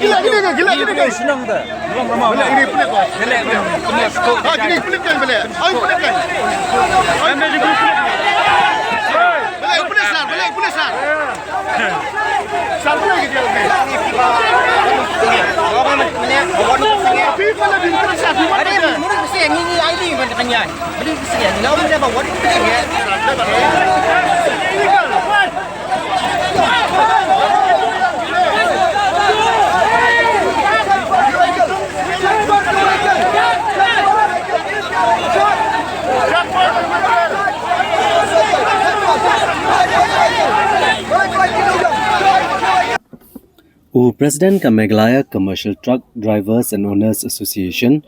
Gila senang tak? Boleh ini Pulit bos. Gini Pulit kan boleh. Pulit kan. Ambil juga Pulit. Boleh Pulit sar. Sar boleh dia okey. Tapi kalau di Indonesia di mana dia? Murid mesti yang ini ID katanya. Beli mesti yang lawan dia bawa dia ya. Presiden Meghalaya Commercial Truck Drivers and Owners Association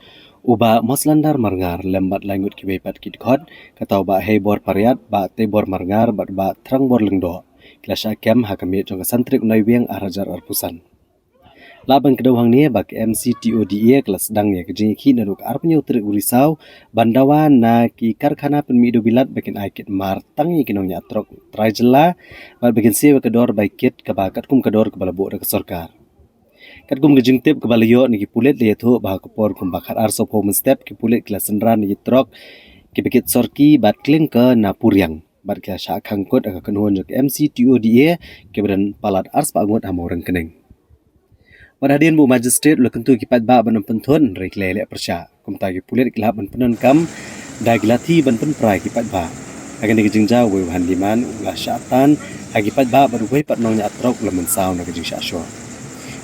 uba maslandar marngar lembat langut Kiwei pat kidkhot katau ba hebor pariat ba tebor marngar ba trang bor lengdo klasha kem hakami jong santrik naiweng arajar arpusan laban kedawang ni bak MCTODA kelas sedang ya kejingki naruk arpnya utrik urisau bandawa na ki karkhana penmido bilat bakin aikit mar tangi kinong nyatrok trajela ba bakin sewa kedor baikit kabakat kum kedor kebalabo da kesorkar kat kum gejingtip kebalayo ni ki Pulit le thu ba kopor kum bakar arso home step ki Pulit kelas senran ni trok ki bikit sorki bat kling ke napuryang bat ka Shah khangkut aga kenhon jok MCTODA ke badan palat ars pangot Mawryngkneng. Padahadian bu magistrate lo kentu kipat ba ban penthon reklele persya kumta ki Pulit kelap ban penon kam da gilati ban pen prai kipat ba agan ni jingja we handiman ulah syatan agipat ba ban we pat nong nyatrok lemon sound na jing syasho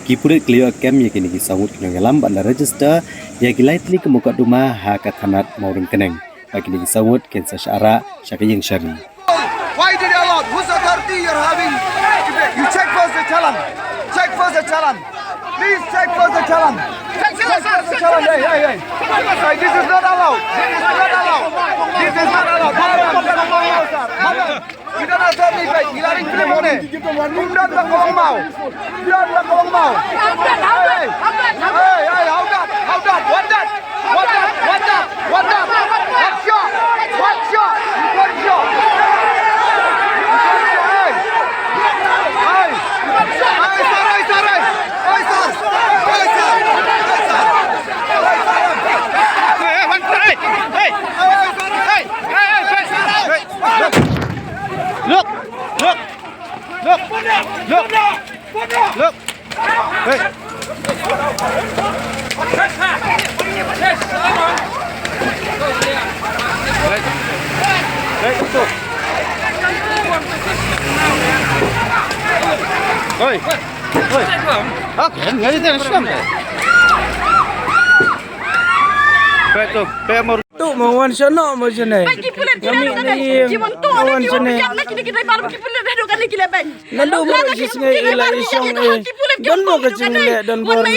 ki Pulit klio kem ye kini ki sawut kinong lam ban register ya gilaitli ke muka rumah ha kathanat Mawryngkneng bagi ni sawut ken syara syakayeng syari. Why did you allow? Whose authority you're having? You check first the challan. Check first the challan. Please check first the challan. Check first the challan. Hey. This is not allowed. This is not allowed. Kita nak cari baik. Hilaring film mana? Bukan nak kolong mau. Hey, how that? What that? One shot. Look. Hey. Betul. Oi. Okay, ngari dia Islam ke? Betul. Pemor tu mawan sana macam ni. Kami ni mawan sana. Lalu mo kasi nga ila isong don mo kasi nga don bor na